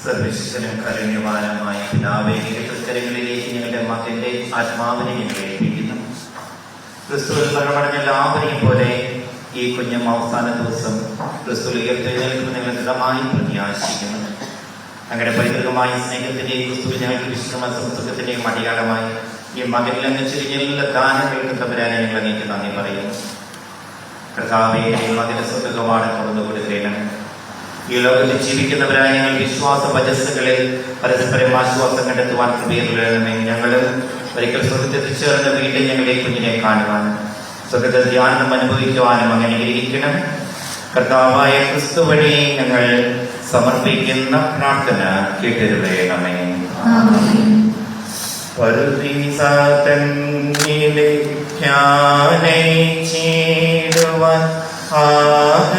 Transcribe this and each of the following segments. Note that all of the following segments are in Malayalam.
സർവശക്തനും കാരുണ്യവാനുമായ പിതാവേ, തൃക്കരങ്ങളിലേക്ക് ഞങ്ങളുടെ മകന്റെ ആത്മാവിനെ ഞങ്ങൾ ഏൽപ്പിക്കുന്നു. ക്രിസ്തുവിൽ മരണമടഞ്ഞ എല്ലാവരെയും പോലെ ഈ കുഞ്ഞും അവസാന ദിവസം ക്രിസ്തുവിൽ ഉയർത്തെഴുന്നേൽക്കുമെന്ന് ഞങ്ങൾ ദൃഢമായി പ്രത്യാശിക്കുന്നു. ഞങ്ങളുടെ പൈതൃകമായ സ്നേഹത്തിന്റെയും ക്രിസ്തുവിൽ ഞങ്ങൾക്ക് വിശ്രമ സംസുഖത്തിന്റെയും അടയാളമായി ഈ മകനിൽ അങ്ങ് ചെറിയ ദാനങ്ങൾക്ക് തമ്പുരാനെ ഞങ്ങൾ അങ്ങേക്ക് നന്ദി പറയുന്നു. കർത്താവേ, മകന് സ്വർഗ്ഗകവാടം തുറന്നു കൊടുക്കണം. ഈ ലോകത്തിൽ ജീവിക്കുന്നവരായ ഞങ്ങൾ വിശ്വാസ വചസ്സുകളിൽ പരസ്പരം ആശ്വാസം കണ്ടെത്തുവാൻ കൃപയിലുള്ളമേ. ഞങ്ങളും ഒരിക്കൽ സ്വർഗത്തിൽ എത്തിച്ചേർന്ന് വീണ്ടും ഞങ്ങളുടെ കുഞ്ഞിനെ കാണുവാനും സ്വർഗത്തിൽ ധ്യാനം അനുഭവിക്കുവാനും അങ്ങനെ ഇരിക്കണം. കർത്താവായ ക്രിസ്തു വഴി ഞങ്ങൾ സമർപ്പിക്കുന്ന പ്രാർത്ഥന കേട്ടിരുവേണമേ.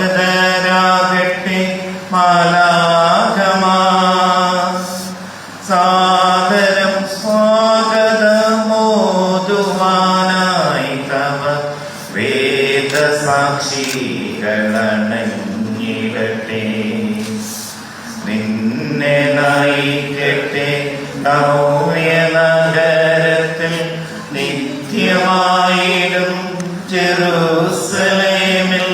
ആഗതരാകട്ടെ മാലാഖമാർ, സാദരം സ്വാഗതമോതുവാനായി തവ വേദസാക്ഷികളണഞ്ഞിടട്ടെ. നിന്നെ നയിക്കട്ടെ നഗരത്തിൽ നിത്യമായിടും ജെറൂസലേമിൽ.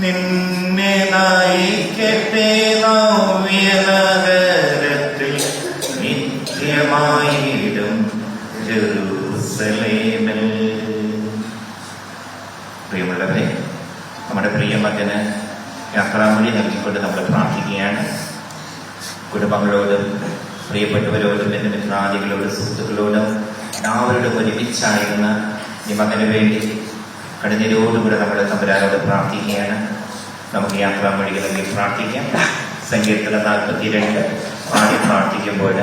നിന്നെ നയിക്കട്ടെ നഗരത്തിൽ നിത്യമായിടും ജെറൂസലേമിൽ. പ്രിയമുള്ളവരെ, നമ്മുടെ പ്രിയ മകന് യാത്രാമൊഴി നൽകിക്കൊണ്ട് നമ്മൾ പ്രാർത്ഥിക്കുകയാണ്. കുടുംബങ്ങളോടും പ്രിയപ്പെട്ടവരോടും എൻ്റെ മിത്രാദികളോടും സുഹൃത്തുക്കളോടും എല്ലാവരോടും ഒരുമിച്ചായിരുന്ന ഈ മകന് വേണ്ടി കടഞ്ഞിലോടുകൂടെ നമ്മൾ തമ്പുരാനോട് പ്രാർത്ഥിക്കുകയാണ്. നമുക്ക് യാത്രാമൊഴികൾ നൽകി പ്രാർത്ഥിക്കാം. സങ്കീർത്തനം 42 ആദ്യം പ്രാർത്ഥിക്കുമ്പോൾ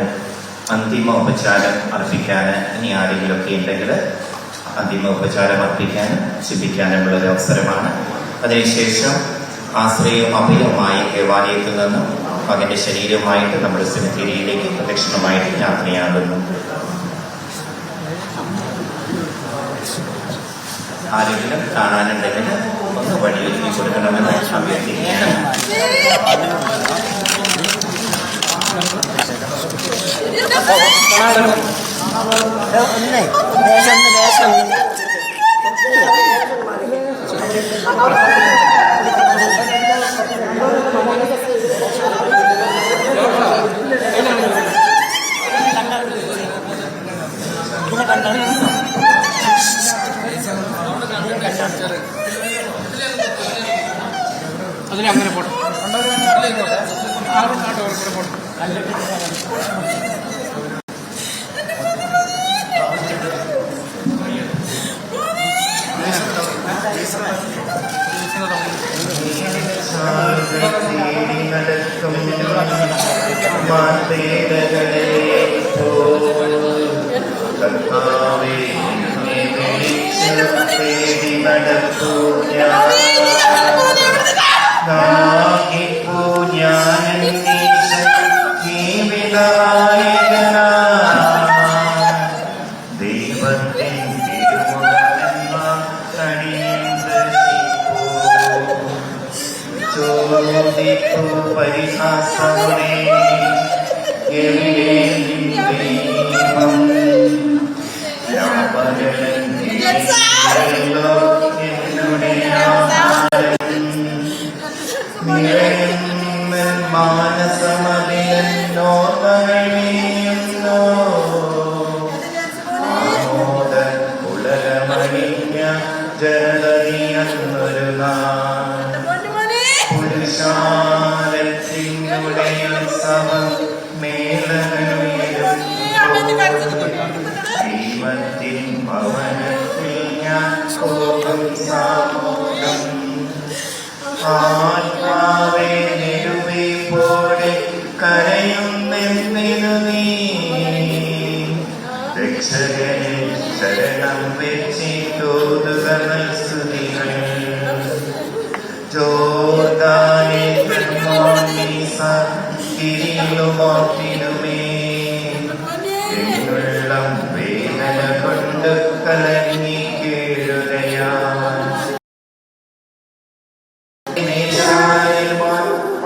അന്തിമ ഉപചാരം അർപ്പിക്കാൻ ഇനി ആരെങ്കിലുമൊക്കെ ഉണ്ടെങ്കിൽ അന്തിമ ഉപചാരം അർപ്പിക്കാനും ചിന്തിക്കാനുമുള്ള ഒരു അവസരമാണ്. അതിനുശേഷം ആശ്രയവും അഭയവുമായി ദേവാലയത്തിൽ നിന്നും മകന്റെ ശരീരവുമായിട്ട് നമ്മുടെ സെമിത്തേരിയിലേക്ക് പ്രദക്ഷിണമായിട്ട് യാത്രയാകുന്നു. ആരെങ്കിലും കാണാനുണ്ടെങ്കിൽ ഒന്ന് വഴിയൊരുക്കി കൊടുക്കണമെന്ന് അഭ്യർത്ഥിക്കുകയാണ്. അതിന് അങ്ങനെ പോട്ടെ.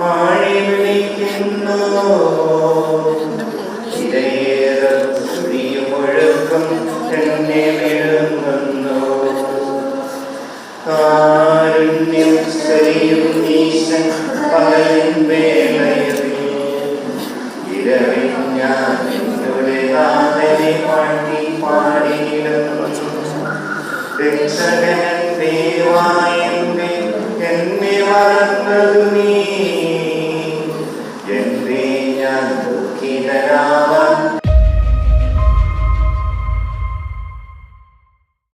ആഴി വിളിക്കുന്നു ഒഴുക്കും എന്നെ വിഴുങ്ങുന്നു. കാരുണ്യം ചൊരിയും ഈശൻ പകലിൻ വേളയിൽ ഇരവിൽ ഞാൻ നിന്നുടെ നാഥനെ പാടി പാടിയിടുന്നു. രക്ഷകൻ ദൈവമായ